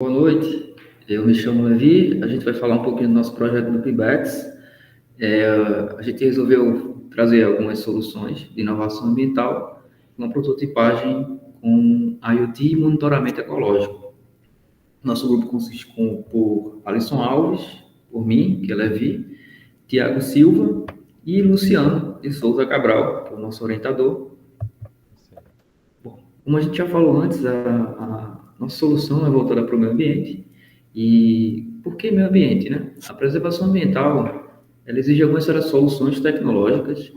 Boa noite, eu me chamo Levi, a gente vai falar um pouquinho do nosso projeto do PIBEX. A gente resolveu trazer algumas soluções de inovação ambiental, uma prototipagem com IoT e monitoramento ecológico. Nosso grupo consiste por Alisson Alves, por mim, que é Levi, Tiago Silva e Luciano de Souza Cabral, que é o nosso orientador. Bom, como a gente já falou antes, a nossa solução é voltada para o meio ambiente. E por que meio ambiente, né? A preservação ambiental, ela exige algumas soluções tecnológicas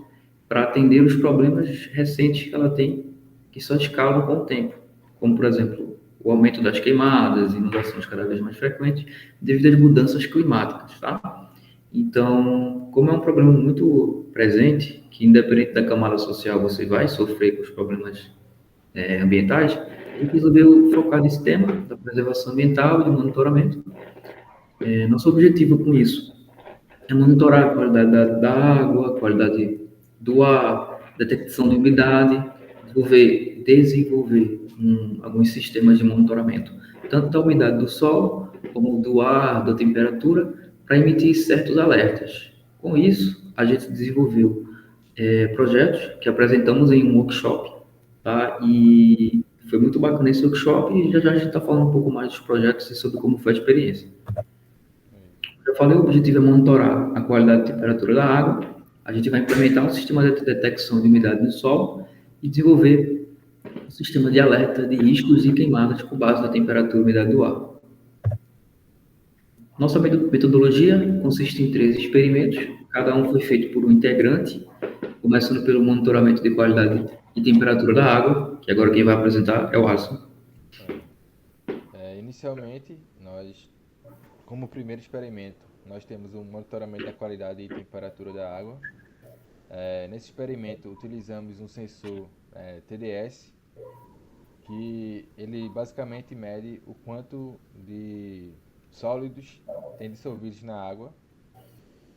para atender os problemas recentes que ela tem, que só escalam com o tempo, como, por exemplo, o aumento das queimadas, inundações cada vez mais frequentes, devido às mudanças climáticas, tá? Então, como é um problema muito presente, que independente da camada social você vai sofrer com os problemas ambientais, a gente resolveu focar nesse tema da preservação ambiental e do monitoramento. Nosso objetivo com isso é monitorar a qualidade da água, a qualidade do ar, detecção de umidade, desenvolver alguns sistemas de monitoramento, tanto da umidade do solo, como do ar, da temperatura, para emitir certos alertas. Com isso, a gente desenvolveu projetos que apresentamos em um workshop, tá? E foi muito bacana esse workshop e já a gente está falando um pouco mais dos projetos e sobre como foi a experiência. Eu falei, o objetivo é monitorar a qualidade e temperatura da água. A gente vai implementar um sistema de detecção de umidade no solo e desenvolver um sistema de alerta de riscos e queimadas com base na temperatura e umidade do ar. Nossa metodologia consiste em 3 experimentos, cada um foi feito por um integrante, começando pelo monitoramento de qualidade e temperatura da água, que agora quem vai apresentar é o Alisson. Inicialmente, como primeiro experimento, nós temos um monitoramento da qualidade e temperatura da água. Nesse experimento, utilizamos um sensor TDS, que ele basicamente mede o quanto de sólidos tem dissolvidos na água.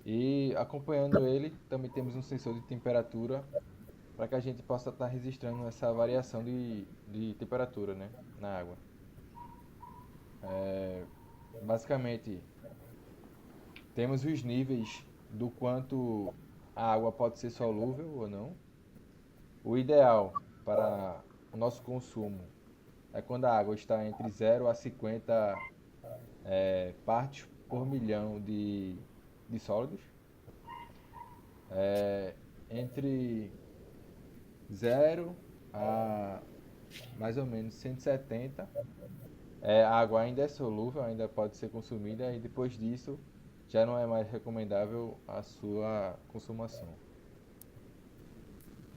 E acompanhando ele, também temos um sensor de temperatura para que a gente possa estar registrando essa variação de temperatura, né, na água. Basicamente, temos os níveis do quanto a água pode ser solúvel ou não. O ideal para o nosso consumo é quando a água está entre 0 a 50 partes por milhão de sólidos. Entre 0 a mais ou menos 170, a água ainda é solúvel, ainda pode ser consumida, e depois disso já não é mais recomendável a sua consumação.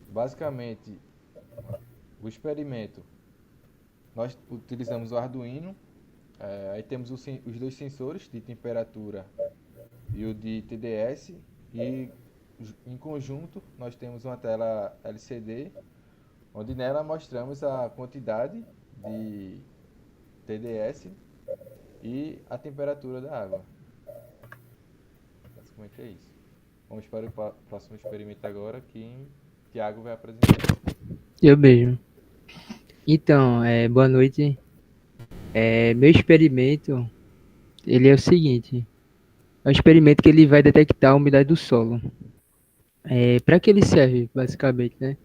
Basicamente, o experimento, nós utilizamos o Arduino, aí temos os dois sensores de temperatura e o de TDS, e em conjunto nós temos uma tela LCD, onde nela mostramos a quantidade de TDS e a temperatura da água. Basicamente é isso. Vamos para o próximo experimento agora, que Tiago vai apresentar. Eu mesmo. Então, boa noite. Meu experimento, ele é o seguinte. É um experimento que ele vai detectar a umidade do solo. Para que ele serve, basicamente, né?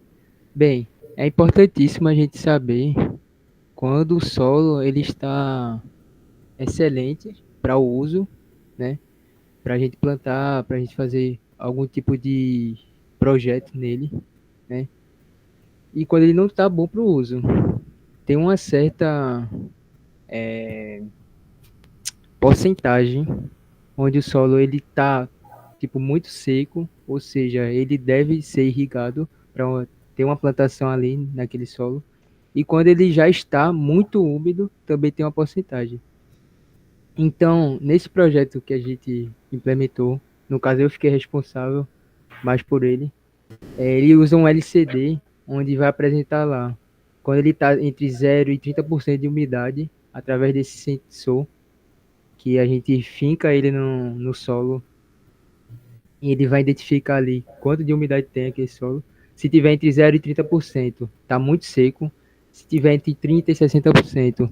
Bem, é importantíssimo a gente saber quando o solo ele está excelente para o uso, né? Para a gente plantar, para a gente fazer algum tipo de projeto nele, né? E quando ele não está bom para o uso. Tem uma certa porcentagem onde o solo ele tá tipo muito seco, ou seja, ele deve ser irrigado para ter uma plantação ali naquele solo. E quando ele já está muito úmido, também tem uma porcentagem. Então, nesse projeto que a gente implementou, no caso eu fiquei responsável mais por ele, ele usa um LCD onde vai apresentar lá quando ele está entre 0 e 30% de umidade, através desse sensor, que a gente finca ele no solo e ele vai identificar ali quanto de umidade tem aquele solo. Se tiver entre 0 e 30%, está muito seco. Se tiver entre 30% e 60%,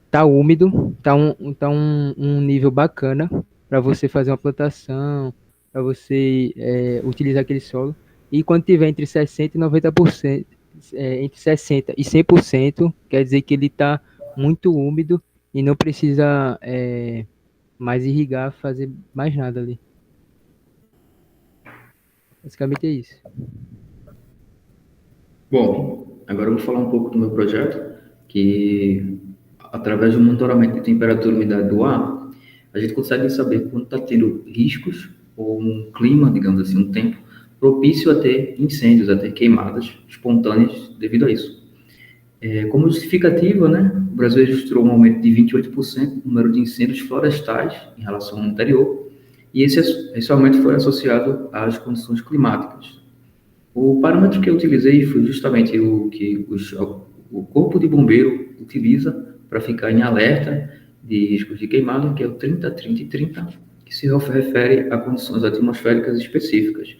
tá úmido, tá um nível bacana para você fazer uma plantação, para você utilizar aquele solo. E quando tiver entre 60 e 90%, entre 60 e 100%, quer dizer que ele está muito úmido e não precisa mais irrigar, fazer mais nada ali. Basicamente é isso. Bom, agora eu vou falar um pouco do meu projeto, que através do monitoramento de temperatura e umidade do ar, a gente consegue saber quando está tendo riscos ou um clima, digamos assim, um tempo propício a ter incêndios, a ter queimadas espontâneas devido a isso. Como justificativa, né, o Brasil registrou um aumento de 28% no número de incêndios florestais em relação ao ano anterior, e esse aumento foi associado às condições climáticas. O parâmetro que eu utilizei foi justamente o que o Corpo de Bombeiro utiliza para ficar em alerta de riscos de queimada, que é o 30, 30 e 30, que se refere a condições atmosféricas específicas,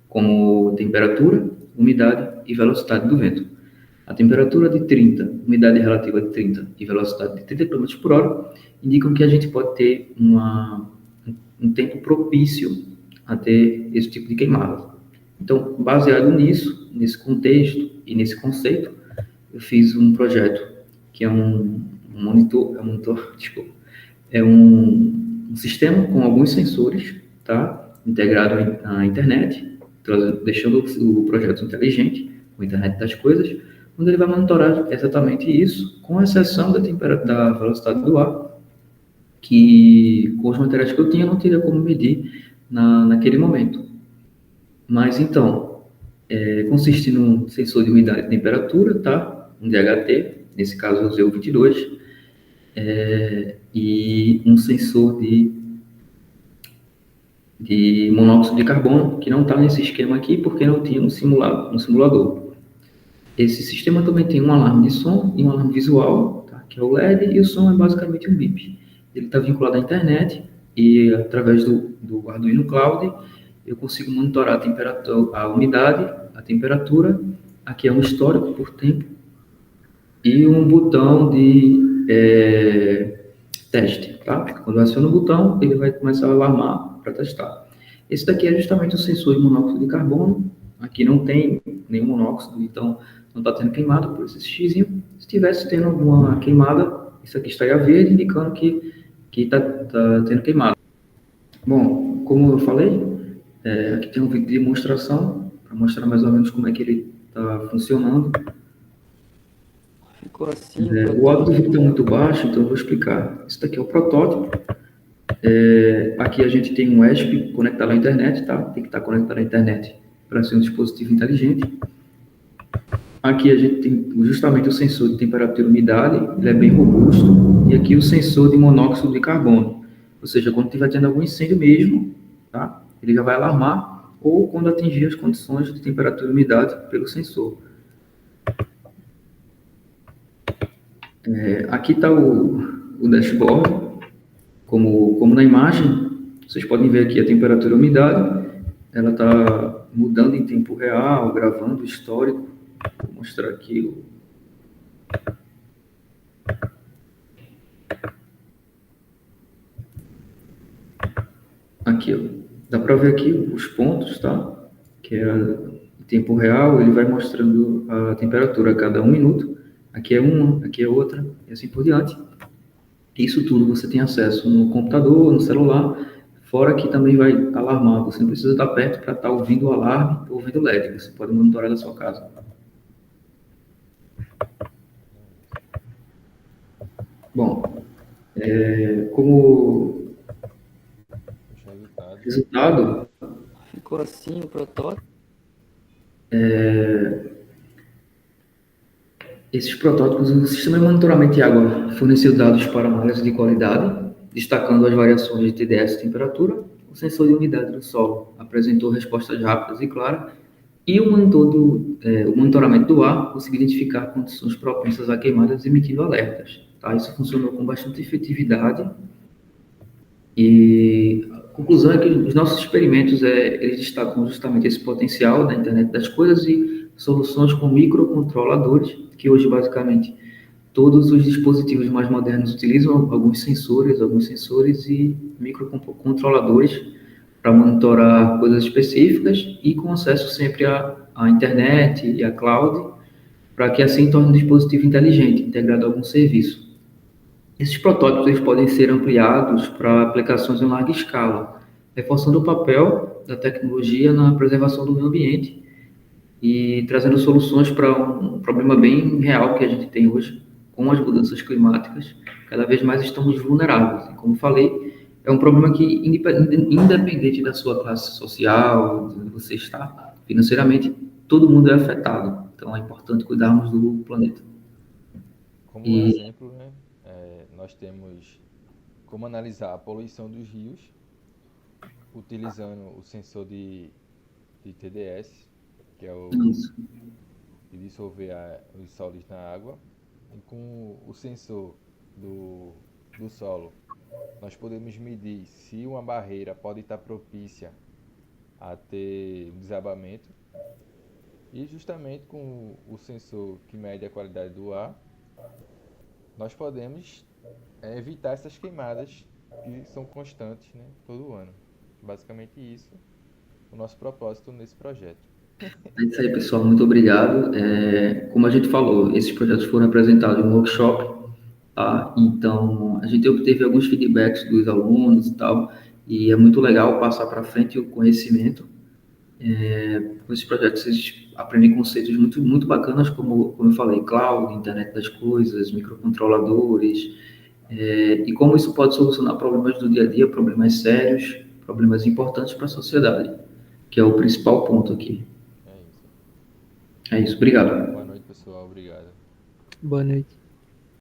como temperatura, umidade e velocidade do vento. A temperatura de 30, umidade relativa de 30 e velocidade de 30 km por hora indicam que a gente pode ter um tempo propício a ter esse tipo de queimada. Então, baseado nisso, nesse contexto e nesse conceito, eu fiz um projeto que é um sistema com alguns sensores, tá? Integrado na internet, deixando o projeto inteligente, com a internet das coisas, onde ele vai monitorar exatamente isso, com exceção da temperatura, da velocidade do ar, que com os materiais que eu tinha, eu não teria como medir naquele momento. Mas então, consiste num sensor de umidade e temperatura, tá? Um DHT, nesse caso eu usei o 22, e um sensor de monóxido de carbono, que não está nesse esquema aqui, porque não tinha no simulador. Esse sistema também tem um alarme de som e um alarme visual, tá? Que é o LED, e o som é basicamente um bip. Ele está vinculado à internet, e através do Arduino Cloud, eu consigo monitorar a temperatura, a umidade, a temperatura. Aqui é um histórico por tempo e um botão de teste, tá? Quando eu aciono o botão, ele vai começar a alarmar para testar. Esse daqui é justamente o sensor de monóxido de carbono. Aqui não tem nenhum monóxido, então não está tendo queimada por esse xizinho. Se tivesse tendo alguma queimada, isso aqui estaria verde, indicando que está tendo queimada. Bom, como eu falei, aqui tem um vídeo de demonstração para mostrar mais ou menos como é que ele está funcionando. Ficou assim. O áudio do vídeo está muito baixo, então eu vou explicar. Esse daqui é o protótipo. Aqui a gente tem um ESP conectado à internet, tá? Tem que estar conectado à internet para ser um dispositivo inteligente. Aqui a gente tem justamente o sensor de temperatura e umidade, ele é bem robusto. E aqui o sensor de monóxido de carbono. Ou seja, quando estiver tendo algum incêndio mesmo, tá? Ele já vai alarmar, ou quando atingir as condições de temperatura e umidade pelo sensor. Aqui está o dashboard, como na imagem, vocês podem ver aqui a temperatura e a umidade, ela está mudando em tempo real, gravando o histórico. Vou mostrar aqui Aqui, ó. Dá para ver aqui os pontos, tá? Que é em tempo real, ele vai mostrando a temperatura a cada 1 minuto. Aqui é uma, aqui é outra, e assim por diante. Isso tudo você tem acesso no computador, no celular, fora que também vai alarmar. Você não precisa estar perto para estar ouvindo o alarme ou ouvindo o LED. Você pode monitorar da sua casa. Bom, como resultado, Ficou assim o protótipo. Esses protótipos, o sistema de monitoramento de água forneceu dados para análise de qualidade, destacando as variações de TDS e temperatura. O sensor de umidade do solo apresentou respostas rápidas e claras, e o monitoramento do ar conseguiu identificar condições propensas a queimadas, emitindo alertas. Tá? Isso funcionou com bastante efetividade. E a conclusão é que os nossos experimentos eles destacam justamente esse potencial da internet das coisas e soluções com microcontroladores, que hoje basicamente todos os dispositivos mais modernos utilizam alguns sensores e microcontroladores para monitorar coisas específicas e com acesso sempre à internet e à cloud, para que assim torne um dispositivo inteligente, integrado a algum serviço. Esses protótipos eles podem ser ampliados para aplicações em larga escala, reforçando o papel da tecnologia na preservação do meio ambiente e trazendo soluções para um problema bem real que a gente tem hoje, com as mudanças climáticas. Cada vez mais estamos vulneráveis. E, como falei, é um problema que, independente da sua classe social, de onde você está, financeiramente, todo mundo é afetado. Então, é importante cuidarmos do planeta. Como E exemplo, né, nós temos como analisar a poluição dos rios utilizando o sensor de TDS, que é o isso. de dissolver os sólidos na água, e com o sensor do solo, nós podemos medir se uma barreira pode estar propícia a ter desabamento, e justamente com o sensor que mede a qualidade do ar, nós podemos evitar essas queimadas que são constantes, né, todo ano. Basicamente isso, o nosso propósito nesse projeto. É isso aí, pessoal. Muito obrigado. Como a gente falou, esses projetos foram apresentados no workshop, tá? Então, a gente obteve alguns feedbacks dos alunos e tal, e é muito legal passar para frente o conhecimento. Com esses projetos, vocês aprendem conceitos muito, muito bacanas, como eu falei, cloud, internet das coisas, microcontroladores, e como isso pode solucionar problemas do dia a dia, problemas sérios, problemas importantes para a sociedade, que é o principal ponto aqui. É isso. É isso, obrigado. Boa noite, pessoal. Obrigado. Boa noite.